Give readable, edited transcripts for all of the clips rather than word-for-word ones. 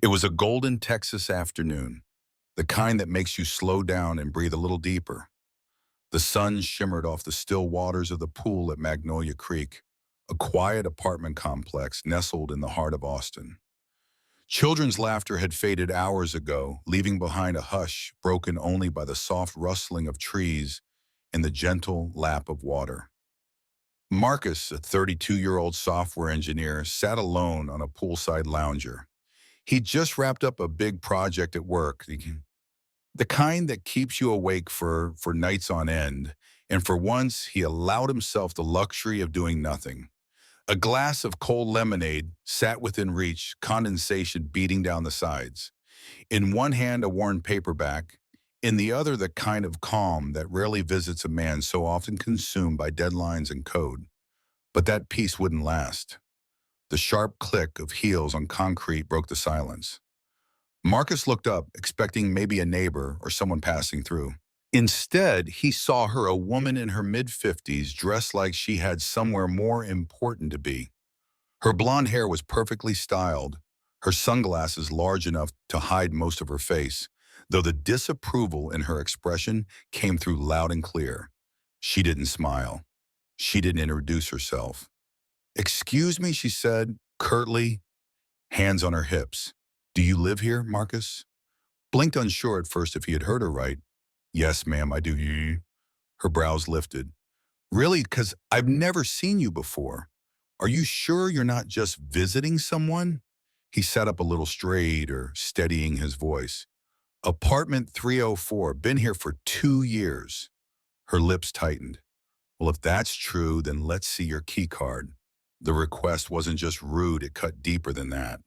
It was a golden Texas afternoon, the kind that makes you slow down and breathe a little deeper. The sun shimmered off the still waters of the pool at Magnolia Creek, a quiet apartment complex nestled in the heart of Austin. Children's laughter had faded hours ago, leaving behind a hush broken only by the soft rustling of trees and the gentle lap of water. Marcus, a 32-year-old software engineer, sat alone on a poolside lounger. He'd just wrapped up a big project at work, the kind that keeps you awake for nights on end, and for once he allowed himself the luxury of doing nothing. A glass of cold lemonade sat within reach, condensation beating down the sides. In one hand, a worn paperback, in the other, the kind of calm that rarely visits a man so often consumed by deadlines and code. But that peace wouldn't last. The sharp click of heels on concrete broke the silence. Marcus looked up, expecting maybe a neighbor or someone passing through. Instead, he saw her, a woman in her mid-50s, dressed like she had somewhere more important to be. Her blonde hair was perfectly styled, her sunglasses large enough to hide most of her face, though the disapproval in her expression came through loud and clear. She didn't smile. She didn't introduce herself. "Excuse me," she said, curtly, hands on her hips. "Do you live here, Marcus?" Blinked unsure at first if he had heard her right. "Yes, ma'am, I do." Her brows lifted. "Really? 'Cause I've never seen you before. Are you sure you're not just visiting someone?" He sat up a little straighter, steadying his voice. "Apartment 304, been here for 2 years." Her lips tightened. "Well, if that's true, then let's see your key card." The request wasn't just rude, it cut deeper than that.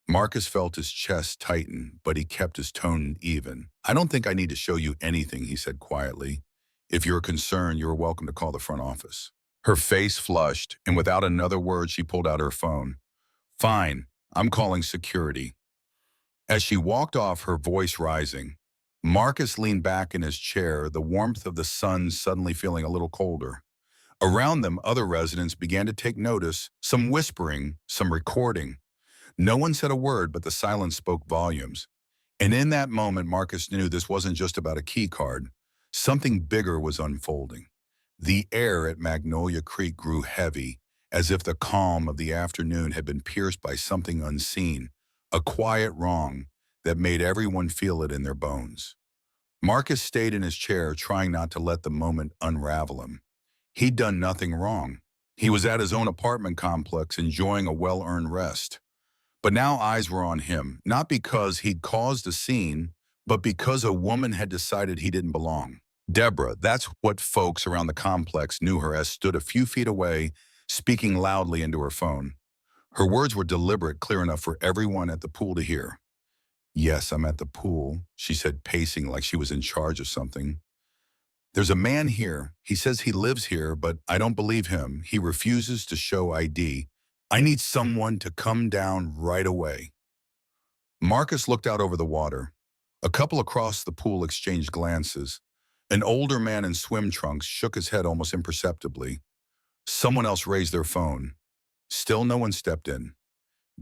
Marcus felt his chest tighten, but he kept his tone even. "I don't think I need to show you anything," he said quietly. "If you're concerned, you're welcome to call the front office." Her face flushed, and without another word, she pulled out her phone. "Fine, I'm calling security." As she walked off, her voice rising, Marcus leaned back in his chair, the warmth of the sun suddenly feeling a little colder. Around them, other residents began to take notice, some whispering, some recording. No one said a word, but the silence spoke volumes. And in that moment, Marcus knew this wasn't just about a key card. Something bigger was unfolding. The air at Magnolia Creek grew heavy, as if the calm of the afternoon had been pierced by something unseen, a quiet wrong that made everyone feel it in their bones. Marcus stayed in his chair, trying not to let the moment unravel him. He'd done nothing wrong. He was at his own apartment complex, enjoying a well-earned rest. But now eyes were on him, not because he'd caused a scene, but because a woman had decided he didn't belong. Deborah, that's what folks around the complex knew her as, stood a few feet away, speaking loudly into her phone. Her words were deliberate, clear enough for everyone at the pool to hear. "Yes, I'm at the pool," she said, pacing like she was in charge of something. "There's a man here. He says he lives here, but I don't believe him. He refuses to show ID. I need someone to come down right away." Marcus looked out over the water. A couple across the pool exchanged glances. An older man in swim trunks shook his head almost imperceptibly. Someone else raised their phone. Still no one stepped in.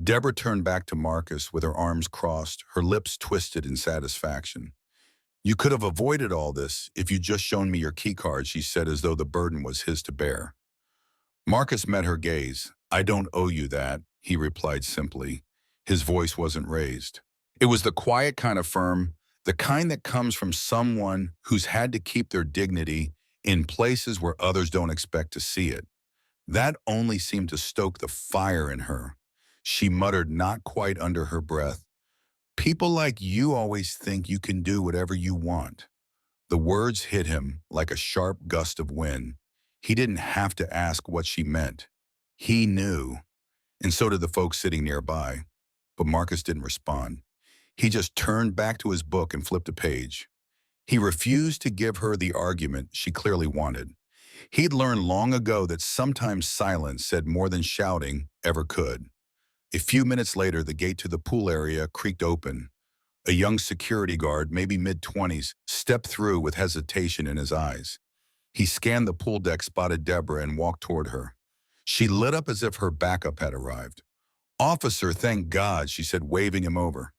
Deborah turned back to Marcus with her arms crossed, her lips twisted in satisfaction. "You could have avoided all this if you'd just shown me your key card," she said, as though the burden was his to bear. Marcus met her gaze. "I don't owe you that," he replied simply. His voice wasn't raised. It was the quiet kind of firm, the kind that comes from someone who's had to keep their dignity in places where others don't expect to see it. That only seemed to stoke the fire in her. She muttered, not quite under her breath, "People like you always think you can do whatever you want." The words hit him like a sharp gust of wind. He didn't have to ask what she meant. He knew, and so did the folks sitting nearby. But Marcus didn't respond. He just turned back to his book and flipped a page. He refused to give her the argument she clearly wanted. He'd learned long ago that sometimes silence said more than shouting ever could. A few minutes later, the gate to the pool area creaked open. A young security guard, maybe mid-20s, stepped through with hesitation in his eyes. He scanned the pool deck, spotted Deborah, and walked toward her. She lit up as if her backup had arrived. "Officer, thank God," she said, waving him over.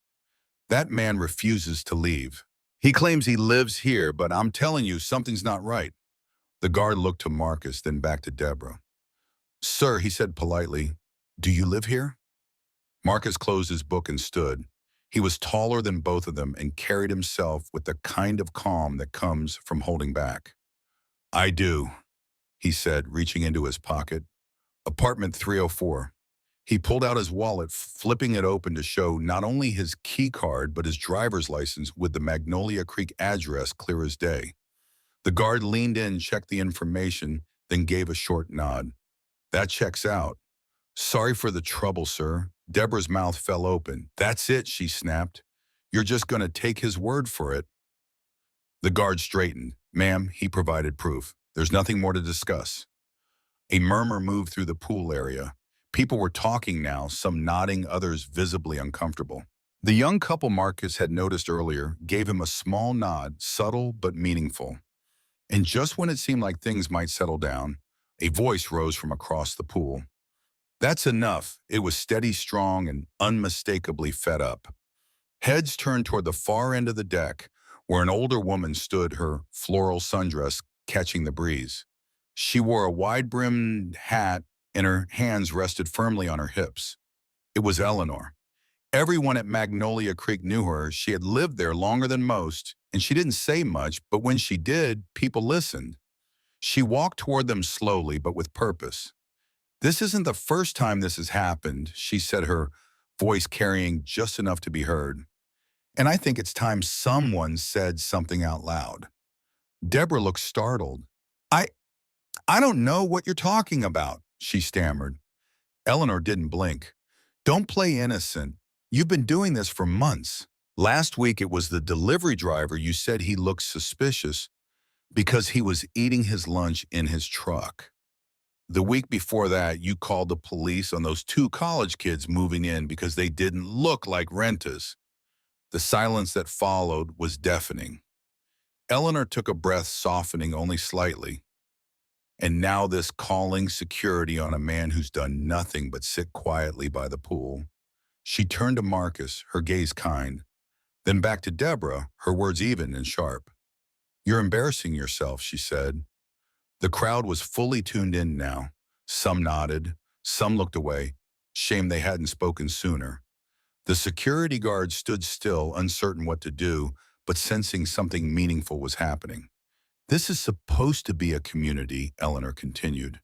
"That man refuses to leave. He claims he lives here, but I'm telling you, something's not right." The guard looked to Marcus, then back to Deborah. "Sir," he said politely, "do you live here?" Marcus closed his book and stood. He was taller than both of them and carried himself with the kind of calm that comes from holding back. "I do," he said, reaching into his pocket. "Apartment 304. He pulled out his wallet, flipping it open to show not only his key card, but his driver's license with the Magnolia Creek address clear as day. The guard leaned in, checked the information, then gave a short nod. "That checks out. Sorry for the trouble, sir." Deborah's mouth fell open. "That's it," she snapped. "You're just going to take his word for it." The guard straightened. "Ma'am," he provided proof. "There's nothing more to discuss." A murmur moved through the pool area. People were talking now, some nodding, others visibly uncomfortable. The young couple Marcus had noticed earlier gave him a small nod, subtle but meaningful. And just when it seemed like things might settle down, a voice rose from across the pool. "That's enough." It was steady, strong, and unmistakably fed up. Heads turned toward the far end of the deck, where an older woman stood, her floral sundress catching the breeze. She wore a wide-brimmed hat, and her hands rested firmly on her hips. It was Eleanor. Everyone at Magnolia Creek knew her. She had lived there longer than most, and she didn't say much, but when she did, people listened. She walked toward them slowly, but with purpose. "This isn't the first time this has happened," she said, her voice carrying just enough to be heard. "And I think it's time someone said something out loud." Deborah looked startled. I, I don't know what you're talking about," she stammered. Eleanor didn't blink. "Don't play innocent. You've been doing this for months. Last week it was the delivery driver. You said he looked suspicious because he was eating his lunch in his truck. The week before that, you called the police on those two college kids moving in because they didn't look like renters." The silence that followed was deafening. Eleanor took a breath, softening only slightly. "And now this calling security on a man who's done nothing but sit quietly by the pool." She turned to Marcus, her gaze kind. Then back to Deborah, her words even and sharp. "You're embarrassing yourself," she said. The crowd was fully tuned in now. Some nodded, some looked away. Shame they hadn't spoken sooner. The security guard stood still, uncertain what to do, but sensing something meaningful was happening. "This is supposed to be a community," Eleanor continued.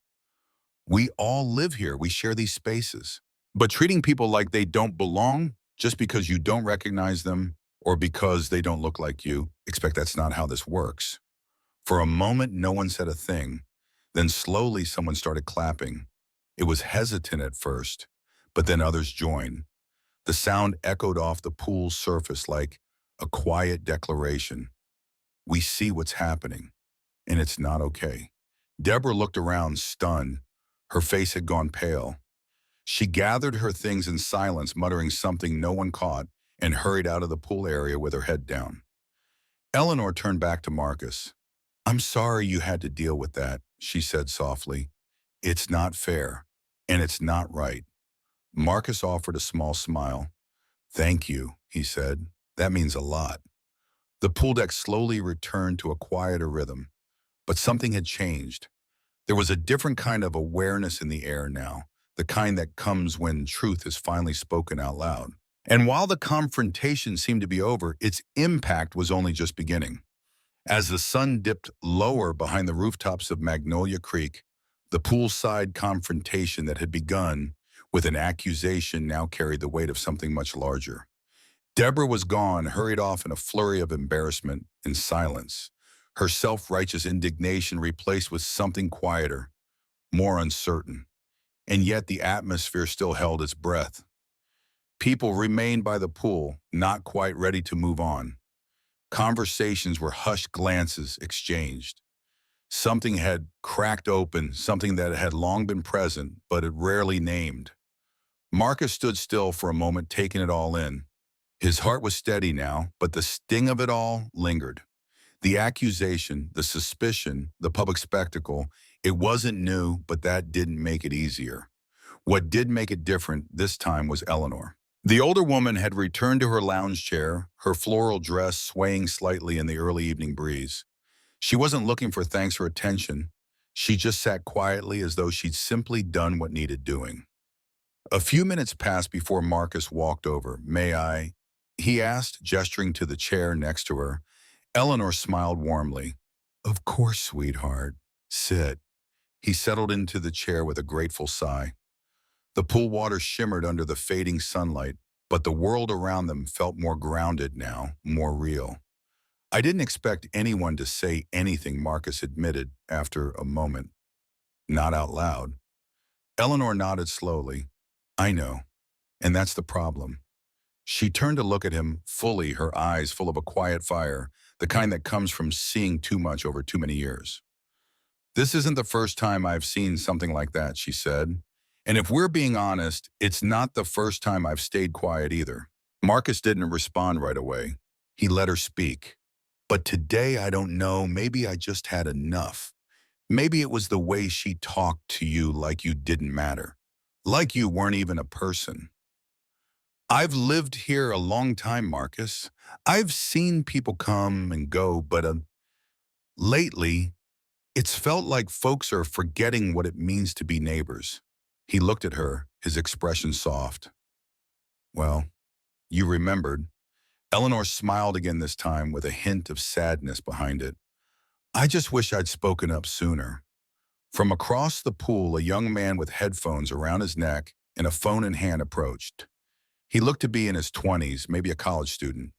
"We all live here, we share these spaces. But treating people like they don't belong, just because you don't recognize them, or because they don't look like you, expect that's not how this works." For a moment, no one said a thing. Then slowly someone started clapping. It was hesitant at first, but then others joined. The sound echoed off the pool's surface like a quiet declaration. "We see what's happening, and it's not okay." Deborah looked around, stunned. Her face had gone pale. She gathered her things in silence, muttering something no one caught, and hurried out of the pool area with her head down. Eleanor turned back to Marcus. "I'm sorry you had to deal with that," she said softly. "It's not fair, and it's not right." Marcus offered a small smile. "Thank you," he said. "That means a lot." The pool deck slowly returned to a quieter rhythm, but something had changed. There was a different kind of awareness in the air now, the kind that comes when truth is finally spoken out loud. And while the confrontation seemed to be over, its impact was only just beginning. As the sun dipped lower behind the rooftops of Magnolia Creek, the poolside confrontation that had begun with an accusation now carried the weight of something much larger. Deborah was gone, hurried off in a flurry of embarrassment and silence, her self-righteous indignation replaced with something quieter, more uncertain. And yet the atmosphere still held its breath. People remained by the pool, not quite ready to move on. Conversations were hushed glances exchanged. Something had cracked open, something that had long been present, but it rarely named. Marcus stood still for a moment, taking it all in. His heart was steady now, but the sting of it all lingered. The accusation, the suspicion, the public spectacle, it wasn't new, but that didn't make it easier. What did make it different this time was Eleanor. The older woman had returned to her lounge chair, her floral dress swaying slightly in the early evening breeze. She wasn't looking for thanks or attention. She just sat quietly as though she'd simply done what needed doing. A few minutes passed before Marcus walked over. "May I?" he asked, gesturing to the chair next to her. Eleanor smiled warmly. "Of course, sweetheart. Sit." He settled into the chair with a grateful sigh. The pool water shimmered under the fading sunlight, but the world around them felt more grounded now, more real. "I didn't expect anyone to say anything," Marcus admitted after a moment. "Not out loud." Eleanor nodded slowly. "I know, and that's the problem." She turned to look at him fully, her eyes full of a quiet fire, the kind that comes from seeing too much over too many years. "This isn't the first time I've seen something like that," she said. "And if we're being honest, it's not the first time I've stayed quiet either." Marcus didn't respond right away. He let her speak. "But today, I don't know, maybe I just had enough. Maybe it was the way she talked to you like you didn't matter. Like you weren't even a person." "I've lived here a long time, Marcus. I've seen people come and go, but lately, it's felt like folks are forgetting what it means to be neighbors." He looked at her, his expression soft. "Well, you remembered." Eleanor smiled again this time with a hint of sadness behind it. "I just wish I'd spoken up sooner." From across the pool, a young man with headphones around his neck and a phone in hand approached. He looked to be in his 20s, maybe a college student.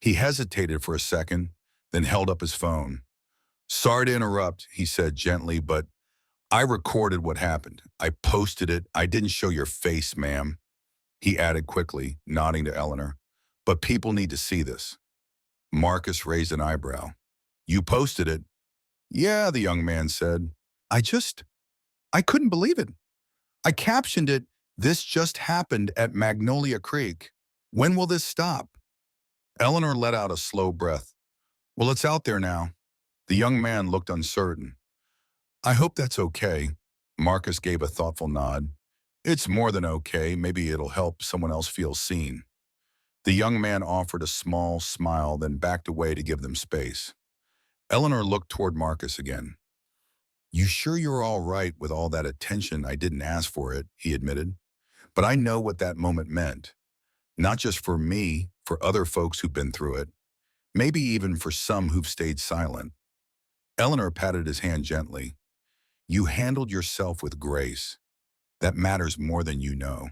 He hesitated for a second, then held up his phone. "Sorry to interrupt," he said gently, "but I recorded what happened. I posted it. I didn't show your face, ma'am." He added quickly, nodding to Eleanor. "But people need to see this." Marcus raised an eyebrow. "You posted it?" "Yeah," the young man said. I just, I couldn't believe it. I captioned it, 'This just happened at Magnolia Creek. When will this stop?'" Eleanor let out a slow breath. "Well, it's out there now." The young man looked uncertain. "I hope that's okay." Marcus gave a thoughtful nod. "It's more than okay. Maybe it'll help someone else feel seen." The young man offered a small smile, then backed away to give them space. Eleanor looked toward Marcus again. "You sure you're all right with all that attention? I didn't ask for it," he admitted. "But I know what that moment meant. Not just for me, for other folks who've been through it. Maybe even for some who've stayed silent." Eleanor patted his hand gently. "You handled yourself with grace. That matters more than you know."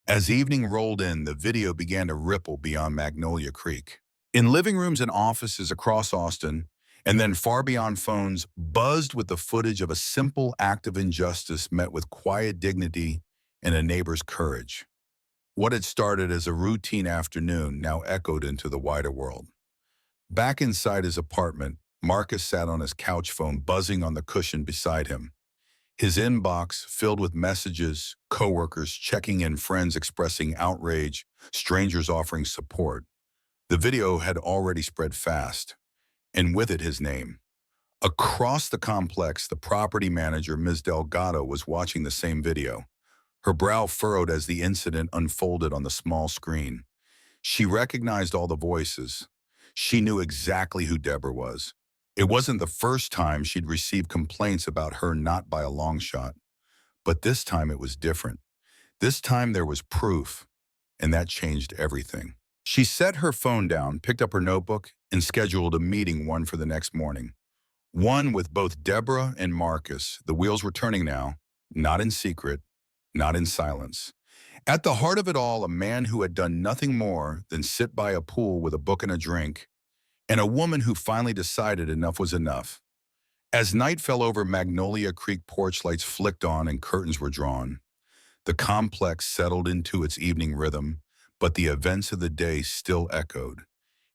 As evening rolled in, the video began to ripple beyond Magnolia Creek. In living rooms and offices across Austin, and then far beyond phones, buzzed with the footage of a simple act of injustice met with quiet dignity and a neighbor's courage. What had started as a routine afternoon now echoed into the wider world. Back inside his apartment, Marcus sat on his couch phone, buzzing on the cushion beside him. His inbox filled with messages, coworkers checking in, friends expressing outrage, strangers offering support. The video had already spread fast, and with it his name. Across the complex, the property manager, Ms. Delgado, was watching the same video. Her brow furrowed as the incident unfolded on the small screen. She recognized all the voices. She knew exactly who Deborah was. It wasn't the first time she'd received complaints about her, not by a long shot. But this time it was different. This time there was proof, and that changed everything. She set her phone down, picked up her notebook, and scheduled a meeting, one for the next morning. One with both Deborah and Marcus. The wheels were turning now, not in secret, not in silence. At the heart of it all, a man who had done nothing more than sit by a pool with a book and a drink, and a woman who finally decided enough was enough. As night fell over Magnolia Creek, porch lights flicked on and curtains were drawn. The complex settled into its evening rhythm, but the events of the day still echoed.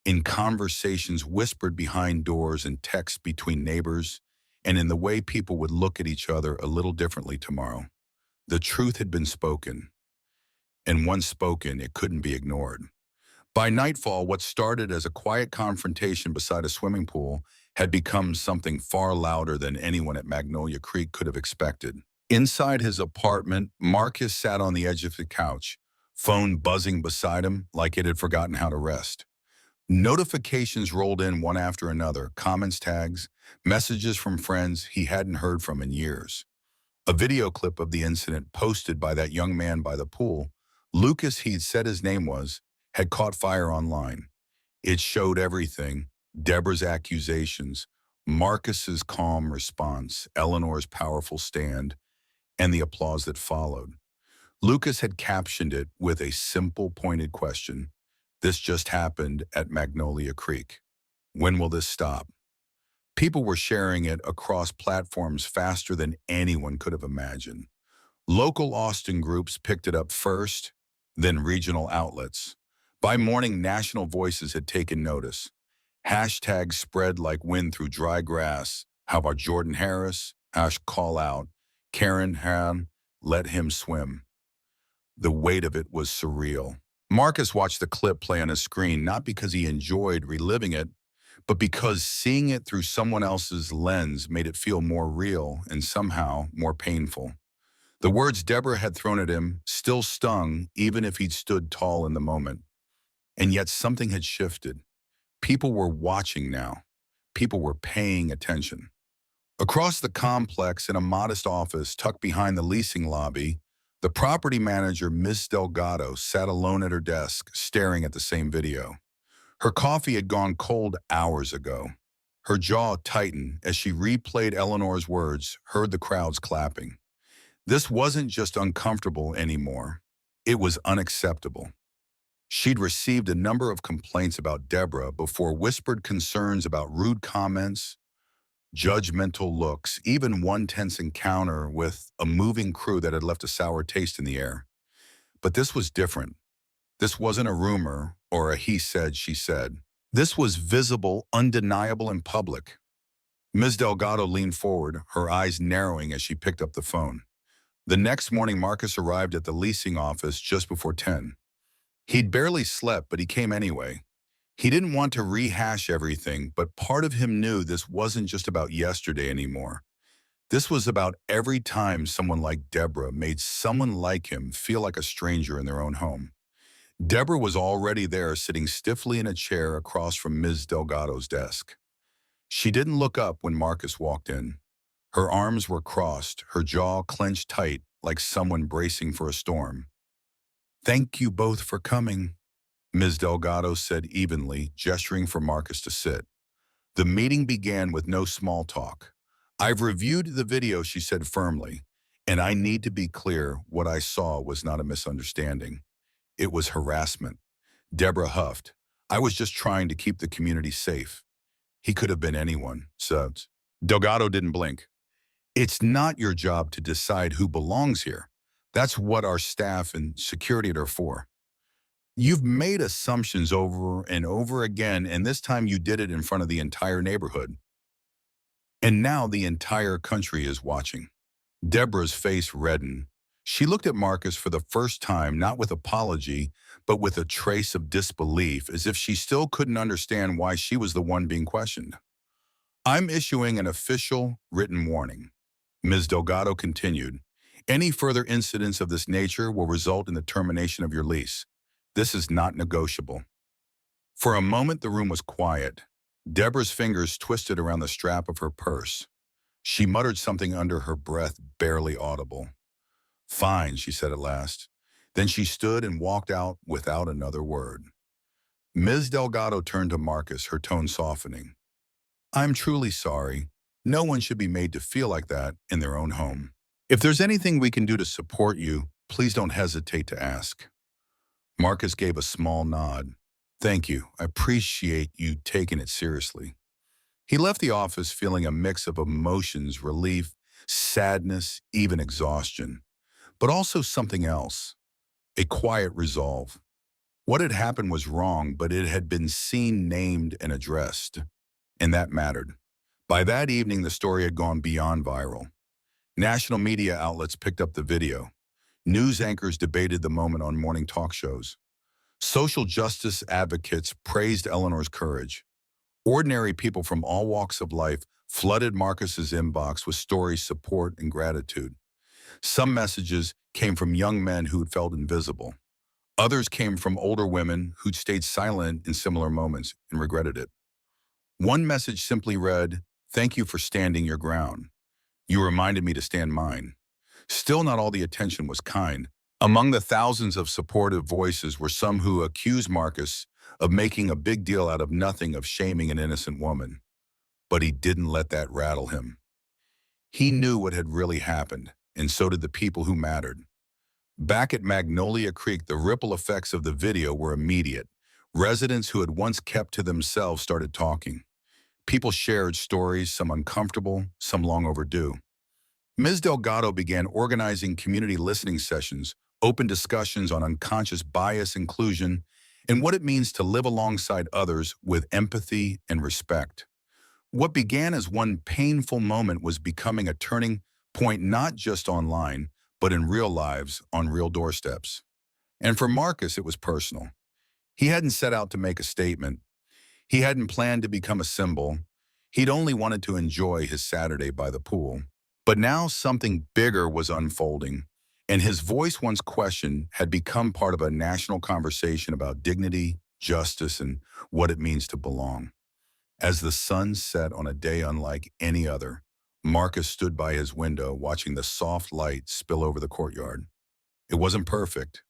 In conversations whispered behind doors and texts between neighbors, and in the way people would look at each other a little differently tomorrow. The truth had been spoken, and once spoken, it couldn't be ignored. By nightfall, what started as a quiet confrontation beside a swimming pool had become something far louder than anyone at Magnolia Creek could have expected. Inside his apartment, Marcus sat on the edge of the couch, phone buzzing beside him like it had forgotten how to rest. Notifications rolled in one after another, comments tags, messages from friends he hadn't heard from in years. A video clip of the incident posted by that young man by the pool, Lucas he'd said his name was, had caught fire online. It showed everything: Deborah's accusations, Marcus's calm response, Eleanor's powerful stand, and the applause that followed. Lucas had captioned it with a simple, pointed question. This just happened at Magnolia Creek. When will this stop? People were sharing it across platforms faster than anyone could have imagined. Local Austin groups picked it up first, then regional outlets. By morning, national voices had taken notice. Hashtags spread like wind through dry grass. How about Jordan Harris? Hash call out. Karen Han, let him swim. The weight of it was surreal. Marcus watched the clip play on his screen not because he enjoyed reliving it, but because seeing it through someone else's lens made it feel more real and somehow more painful. The words Deborah had thrown at him still stung even if he'd stood tall in the moment. And yet something had shifted. People were watching now. People were paying attention. Across the complex in a modest office tucked behind the leasing lobby, the property manager, Ms. Delgado, sat alone at her desk, staring at the same video. Her coffee had gone cold hours ago. Her jaw tightened as she replayed Eleanor's words, heard the crowds clapping. This wasn't just uncomfortable anymore. It was unacceptable. She'd received a number of complaints about Deborah before, whispered concerns about rude comments, judgmental looks, even one tense encounter with a moving crew that had left a sour taste in the air. But this was different. This wasn't a rumor or a he said, she said. This was visible, undeniable, and public. Ms. Delgado leaned forward, her eyes narrowing as she picked up the phone. The next morning, Marcus arrived at the leasing office just before 10. He'd barely slept, but he came anyway. He didn't want to rehash everything, but part of him knew this wasn't just about yesterday anymore. This was about every time someone like Deborah made someone like him feel like a stranger in their own home. Deborah was already there, sitting stiffly in a chair across from Ms. Delgado's desk. She didn't look up when Marcus walked in. Her arms were crossed, her jaw clenched tight like someone bracing for a storm. "Thank you both for coming," Ms. Delgado said evenly, gesturing for Marcus to sit. The meeting began with no small talk. "I've reviewed the video," she said firmly, "and I need to be clear, what I saw was not a misunderstanding. It was harassment." Deborah huffed. "I was just trying to keep the community safe." "He could have been anyone," said. Delgado didn't blink. "It's not your job to decide who belongs here. That's what our staff and security are for. You've made assumptions over and over again, and this time you did it in front of the entire neighborhood. And now the entire country is watching." Deborah's face reddened. She looked at Marcus for the first time, not with apology, but with a trace of disbelief, as if she still couldn't understand why she was the one being questioned. "I'm issuing an official written warning," Ms. Delgado continued. "Any further incidents of this nature will result in the termination of your lease. This is not negotiable." For a moment, the room was quiet. Deborah's fingers twisted around the strap of her purse. She muttered something under her breath, barely audible. "Fine," she said at last. Then she stood and walked out without another word. Ms. Delgado turned to Marcus, her tone softening. "I'm truly sorry. No one should be made to feel like that in their own home. If there's anything we can do to support you, please don't hesitate to ask." Marcus gave a small nod. "Thank you. I appreciate you taking it seriously." He left the office feeling a mix of emotions: relief, sadness, even exhaustion. But also something else, a quiet resolve. What had happened was wrong, but it had been seen, named, and addressed. And that mattered. By that evening, the story had gone beyond viral. National media outlets picked up the video. News anchors debated the moment on morning talk shows. Social justice advocates praised Eleanor's courage. Ordinary people from all walks of life flooded Marcus's inbox with stories, support, and gratitude. Some messages came from young men who'd felt invisible. Others came from older women who'd stayed silent in similar moments and regretted it. One message simply read, "Thank you for standing your ground. You reminded me to stand mine." Still, not all the attention was kind. Among the thousands of supportive voices were some who accused Marcus of making a big deal out of nothing, of shaming an innocent woman. But he didn't let that rattle him. He knew what had really happened, and so did the people who mattered. Back at Magnolia Creek, the ripple effects of the video were immediate. Residents who had once kept to themselves started talking. People shared stories, some uncomfortable, some long overdue. Ms. Delgado began organizing community listening sessions, open discussions on unconscious bias, inclusion, and what it means to live alongside others with empathy and respect. What began as one painful moment was becoming a turning point, not just online, but in real lives, on real doorsteps. And for Marcus, it was personal. He hadn't set out to make a statement. He hadn't planned to become a symbol. He'd only wanted to enjoy his Saturday by the pool. But now something bigger was unfolding, and his voice, once questioned, had become part of a national conversation about dignity, justice, and what it means to belong. As the sun set on a day unlike any other, Marcus stood by his window watching the soft light spill over the courtyard. It wasn't perfect,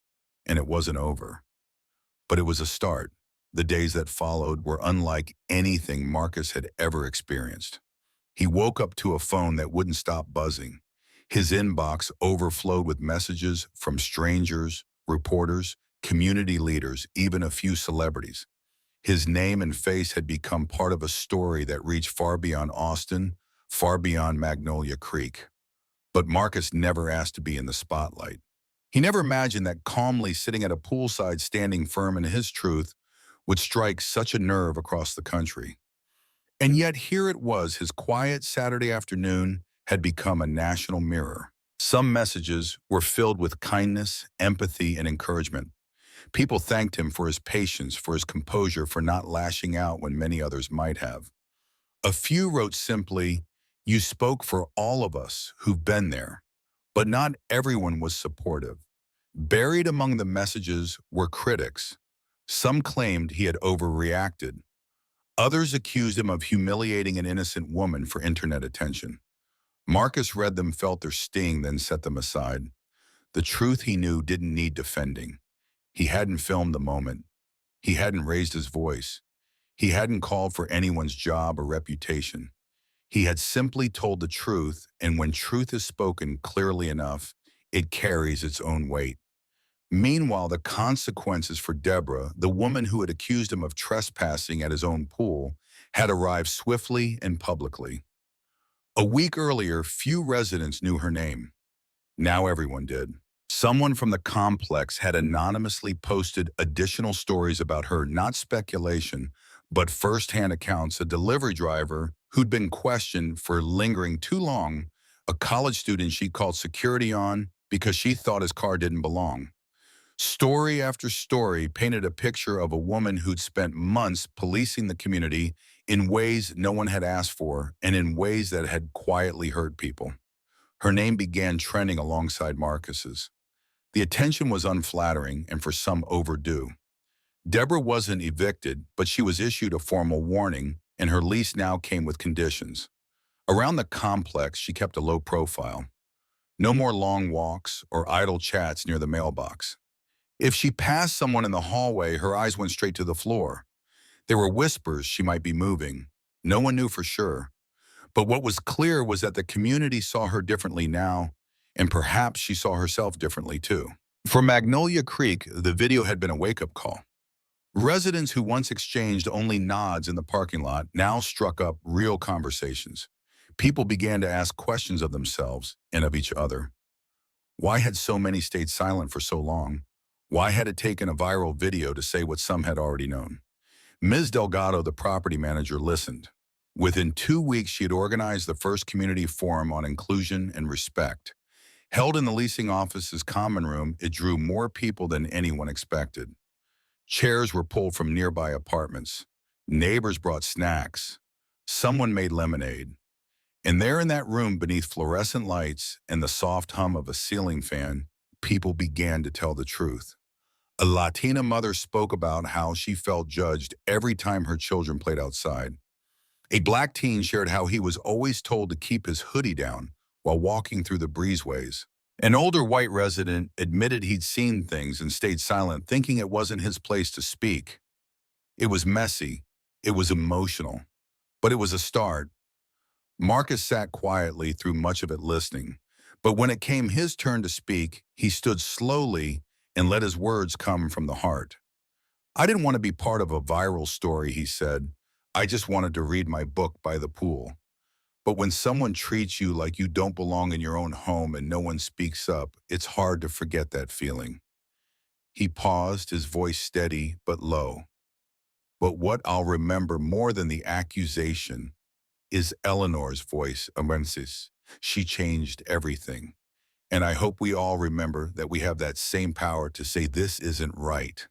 and it wasn't over. But it was a start. The days that followed were unlike anything Marcus had ever experienced. He woke up to a phone that wouldn't stop buzzing. His inbox overflowed with messages from strangers, reporters, community leaders, even a few celebrities. His name and face had become part of a story that reached far beyond Austin, far beyond Magnolia Creek. But Marcus never asked to be in the spotlight. He never imagined that calmly sitting at a poolside, standing firm in his truth, would strike such a nerve across the country. And yet here it was, his quiet Saturday afternoon had become a national mirror. Some messages were filled with kindness, empathy, and encouragement. People thanked him for his patience, for his composure, for not lashing out when many others might have. A few wrote simply, "You spoke for all of us who've been there." But not everyone was supportive. Buried among the messages were critics. Some claimed he had overreacted. Others accused him of humiliating an innocent woman for internet attention. Marcus read them, felt their sting, then set them aside. The truth, he knew, didn't need defending. He hadn't filmed the moment. He hadn't raised his voice. He hadn't called for anyone's job or reputation. He had simply told the truth, and when truth is spoken clearly enough, it carries its own weight. Meanwhile, the consequences for Deborah, the woman who had accused him of trespassing at his own pool, had arrived swiftly and publicly. A week earlier, few residents knew her name. Now everyone did. Someone from the complex had anonymously posted additional stories about her, not speculation, but first-hand accounts. A delivery driver who'd been questioned for lingering too long, a college student she called security on because she thought his car didn't belong. Story after story painted a picture of a woman who'd spent months policing the community in ways no one had asked for and in ways that had quietly hurt people. Her name began trending alongside Marcus's. The attention was unflattering and for some overdue. Deborah wasn't evicted, but she was issued a formal warning, and her lease now came with conditions. Around the complex, she kept a low profile. No more long walks or idle chats near the mailbox. If she passed someone in the hallway, her eyes went straight to the floor. There were whispers she might be moving. No one knew for sure. But what was clear was that the community saw her differently now, and perhaps she saw herself differently too. For Magnolia Creek, the video had been a wake-up call. Residents who once exchanged only nods in the parking lot now struck up real conversations. People began to ask questions of themselves and of each other. Why had so many stayed silent for so long? Why had it taken a viral video to say what some had already known? Ms. Delgado, the property manager, listened. Within 2 weeks, she had organized the first community forum on inclusion and respect. Held in the leasing office's common room, it drew more people than anyone expected. Chairs were pulled from nearby apartments. Neighbors brought snacks. Someone made lemonade. And there in that room beneath fluorescent lights and the soft hum of a ceiling fan, people began to tell the truth. A Latina mother spoke about how she felt judged every time her children played outside. A black teen shared how he was always told to keep his hoodie down while walking through the breezeways. An older white resident admitted he'd seen things and stayed silent, thinking it wasn't his place to speak. It was messy. It was emotional. But it was a start. Marcus sat quietly through much of it listening. But when it came his turn to speak, he stood slowly and let his words come from the heart. I didn't want to be part of a viral story, he said. I just wanted to read my book by the pool. But when someone treats you like you don't belong in your own home and no one speaks up, it's hard to forget that feeling. He paused, his voice steady but low. But what I'll remember more than the accusation is Eleanor's voice, Amensis. She changed everything. And I hope we all remember that we have that same power to say this isn't right.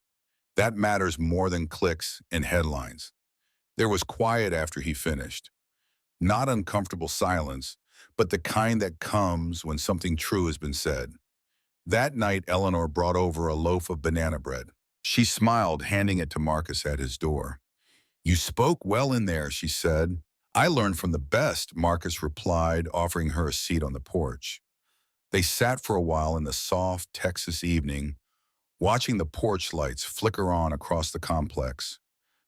That matters more than clicks and headlines. There was quiet after he finished. Not uncomfortable silence, but the kind that comes when something true has been said. That night, Eleanor brought over a loaf of banana bread. She smiled, handing it to Marcus at his door. You spoke well in there, she said. I learned from the best, Marcus replied, offering her a seat on the porch. They sat for a while in the soft Texas evening, watching the porch lights flicker on across the complex.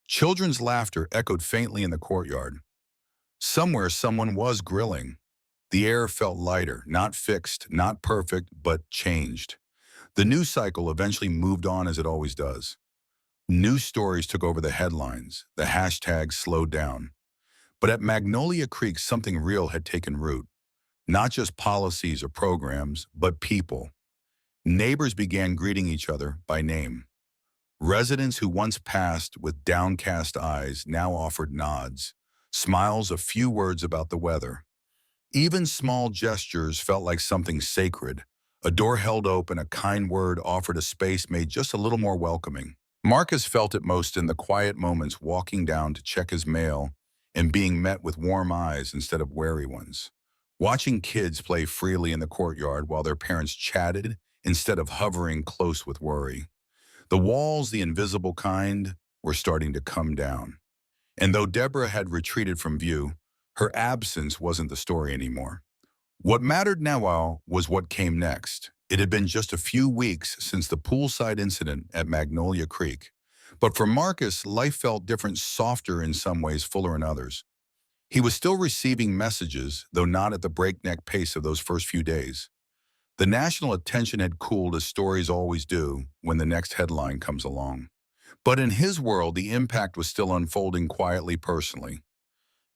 Children's laughter echoed faintly in the courtyard. Somewhere someone was grilling. The air felt lighter, not fixed, not perfect, but changed. The news cycle eventually moved on as it always does. News stories took over the headlines. The hashtags slowed down. But at Magnolia Creek, something real had taken root. Not just policies or programs, but people. Neighbors began greeting each other by name. Residents who once passed with downcast eyes now offered nods, smiles, a few words about the weather. Even small gestures felt like something sacred. A door held open, a kind word offered, a space made just a little more welcoming. Marcus felt it most in the quiet moments, walking down to check his mail and being met with warm eyes instead of wary ones. Watching kids play freely in the courtyard while their parents chatted instead of hovering close with worry. The walls, the invisible kind, were starting to come down. And though Deborah had retreated from view, her absence wasn't the story anymore. What mattered now was what came next. It had been just a few weeks since the poolside incident at Magnolia Creek. But for Marcus, life felt different, softer in some ways, fuller in others. He was still receiving messages, though not at the breakneck pace of those first few days. The national attention had cooled, as stories always do when the next headline comes along. But in his world, the impact was still unfolding quietly, personally.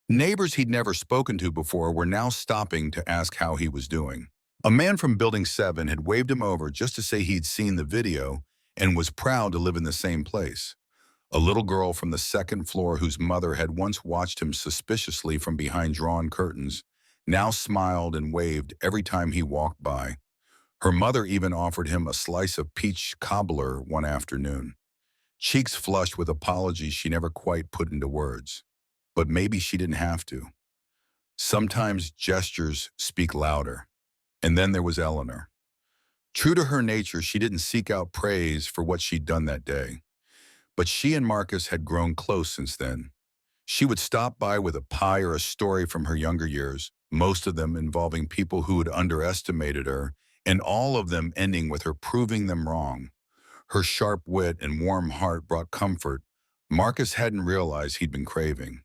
Neighbors he'd never spoken to before were now stopping to ask how he was doing. A man from Building 7 had waved him over just to say he'd seen the video and was proud to live in the same place. A little girl from the second floor whose mother had once watched him suspiciously from behind drawn curtains now smiled and waved every time he walked by. Her mother even offered him a slice of peach cobbler one afternoon. Cheeks flushed with apologies she never quite put into words. But maybe she didn't have to. Sometimes gestures speak louder. And then there was Eleanor. True to her nature, she didn't seek out praise for what she'd done that day. But she and Marcus had grown close since then. She would stop by with a pie or a story from her younger years, most of them involving people who had underestimated her, and all of them ending with her proving them wrong. Her sharp wit and warm heart brought comfort Marcus hadn't realized he'd been craving.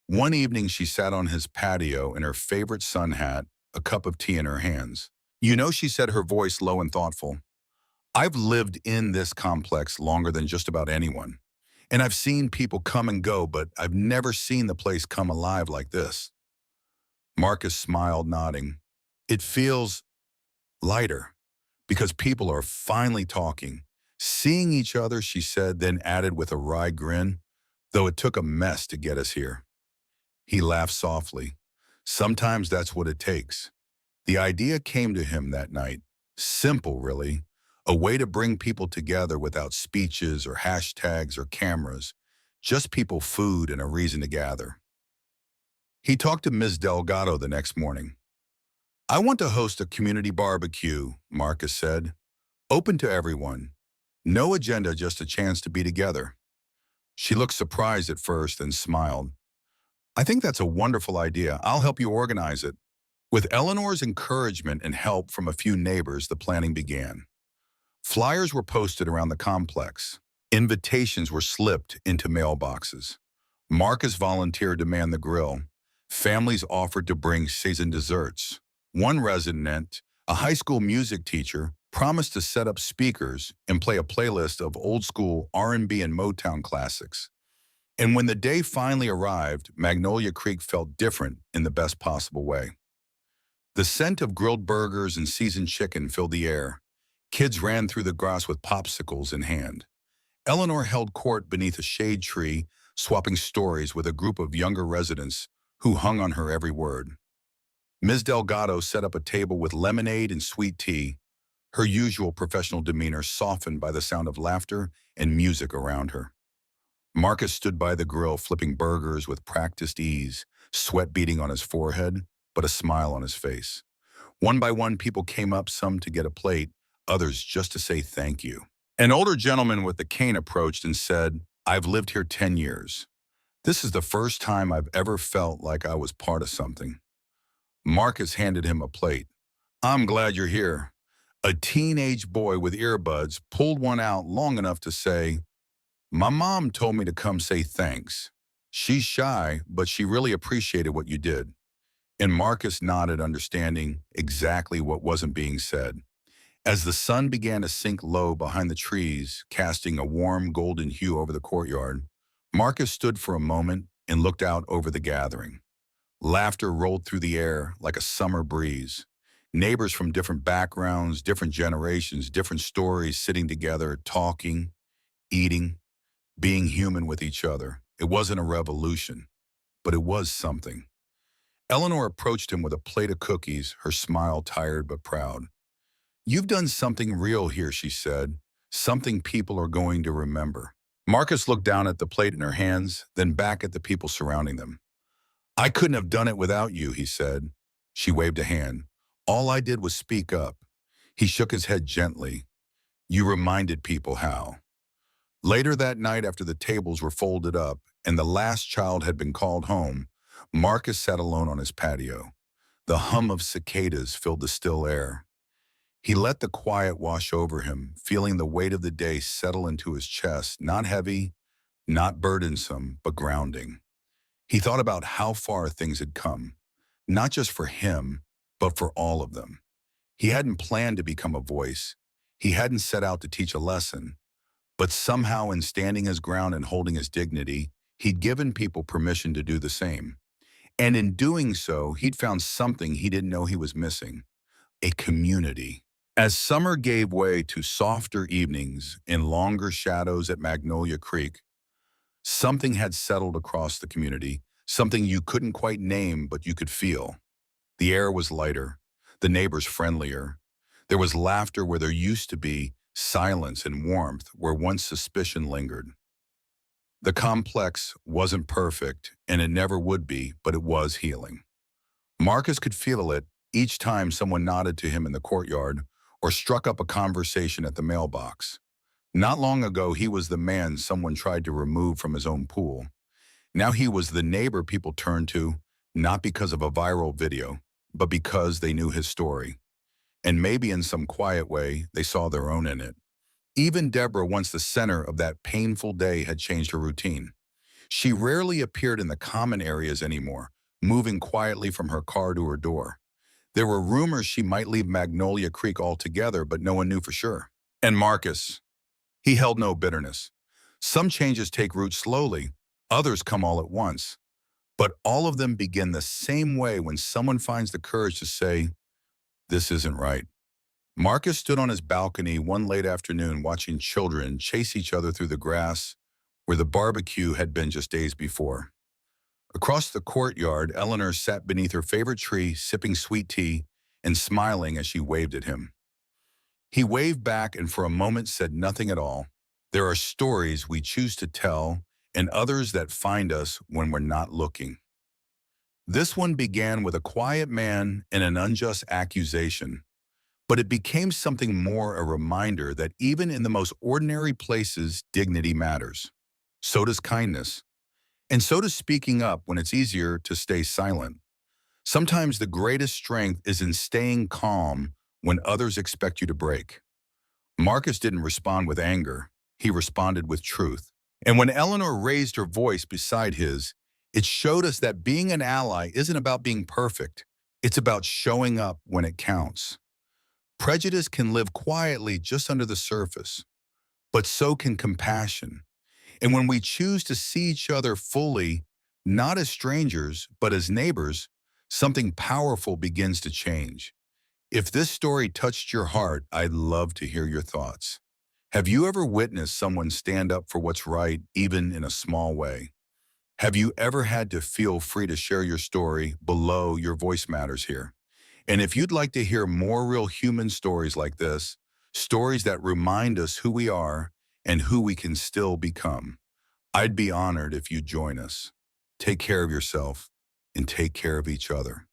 One evening, she sat on his patio in her favorite sun hat, a cup of tea in her hands. You know, she said, her voice low and thoughtful, I've lived in this complex longer than just about anyone. And I've seen people come and go, but I've never seen the place come alive like this. Marcus smiled, nodding. It feels lighter because people are finally talking, seeing each other, she said, then added with a wry grin, though it took a mess to get us here. He laughed softly. Sometimes that's what it takes. The idea came to him that night. Simple, really. A way to bring people together without speeches or hashtags or cameras. Just people, food, and a reason to gather. He talked to Ms. Delgado the next morning. I want to host a community barbecue, Marcus said. Open to everyone. No agenda, just a chance to be together. She looked surprised at first and smiled. I think that's a wonderful idea. I'll help you organize it. With Eleanor's encouragement and help from a few neighbors, the planning began. Flyers were posted around the complex. Invitations were slipped into mailboxes. Marcus volunteered to man the grill. Families offered to bring seasoned desserts. One resident, a high school music teacher, promised to set up speakers and play a playlist of old-school R&B and Motown classics. And when the day finally arrived, Magnolia Creek felt different in the best possible way. The scent of grilled burgers and seasoned chicken filled the air. Kids ran through the grass with popsicles in hand. Eleanor held court beneath a shade tree, swapping stories with a group of younger residents who hung on her every word. Ms. Delgado set up a table with lemonade and sweet tea, her usual professional demeanor softened by the sound of laughter and music around her. Marcus stood by the grill flipping burgers with practiced ease, sweat beading on his forehead, but a smile on his face. One by one, people came up, some to get a plate, others just to say thank you. An older gentleman with a cane approached and said, I've lived here 10 years. This is the first time I've ever felt like I was part of something. Marcus handed him a plate. I'm glad you're here. A teenage boy with earbuds pulled one out long enough to say, my mom told me to come say thanks. She's shy, but she really appreciated what you did. And Marcus nodded, understanding exactly what wasn't being said. As the sun began to sink low behind the trees, casting a warm golden hue over the courtyard, Marcus stood for a moment and looked out over the gathering. Laughter rolled through the air like a summer breeze. Neighbors from different backgrounds, different generations, different stories sitting together, talking, eating, being human with each other. It wasn't a revolution, but it was something. Eleanor approached him with a plate of cookies, her smile tired but proud. You've done something real here, she said, something people are going to remember. Marcus looked down at the plate in her hands, then back at the people surrounding them. I couldn't have done it without you, he said. She waved a hand. All I did was speak up. He shook his head gently. You reminded people how. Later that night, after the tables were folded up and the last child had been called home, Marcus sat alone on his patio. The hum of cicadas filled the still air. He let the quiet wash over him, feeling the weight of the day settle into his chest, not heavy, not burdensome, but grounding. He thought about how far things had come, not just for him, but for all of them. He hadn't planned to become a voice. He hadn't set out to teach a lesson. But somehow, in standing his ground and holding his dignity, he'd given people permission to do the same. And in doing so, he'd found something he didn't know he was missing: a community. As summer gave way to softer evenings and longer shadows at Magnolia Creek, something had settled across the community, something you couldn't quite name, but you could feel. The air was lighter, the neighbors friendlier. There was laughter where there used to be, silence and warmth where once suspicion lingered. The complex wasn't perfect, and it never would be, but it was healing. Marcus could feel it each time someone nodded to him in the courtyard or struck up a conversation at the mailbox. Not long ago, he was the man someone tried to remove from his own pool. Now he was the neighbor people turned to, not because of a viral video, but because they knew his story. And maybe in some quiet way, they saw their own in it. Even Deborah, once the center of that painful day, had changed her routine. She rarely appeared in the common areas anymore, moving quietly from her car to her door. There were rumors she might leave Magnolia Creek altogether, but no one knew for sure. And Marcus, he held no bitterness. Some changes take root slowly, others come all at once. But all of them begin the same way when someone finds the courage to say, this isn't right. Marcus stood on his balcony one late afternoon watching children chase each other through the grass where the barbecue had been just days before. Across the courtyard, Eleanor sat beneath her favorite tree, sipping sweet tea and smiling as she waved at him. He waved back and for a moment said nothing at all. There are stories we choose to tell and others that find us when we're not looking. This one began with a quiet man and an unjust accusation, but it became something more, a reminder that even in the most ordinary places, dignity matters. So does kindness. And so does speaking up when it's easier to stay silent. Sometimes the greatest strength is in staying calm when others expect you to break. Marcus didn't respond with anger. He responded with truth. And when Eleanor raised her voice beside his, it showed us that being an ally isn't about being perfect. It's about showing up when it counts. Prejudice can live quietly just under the surface, but so can compassion. And when we choose to see each other fully, not as strangers, but as neighbors, something powerful begins to change. If this story touched your heart, I'd love to hear your thoughts. Have you ever witnessed someone stand up for what's right, even in a small way? Have you ever had to feel free to share your story below? Your voice matters here. And if you'd like to hear more real human stories like this, stories that remind us who we are and who we can still become, I'd be honored if you'd join us. Take care of yourself and take care of each other.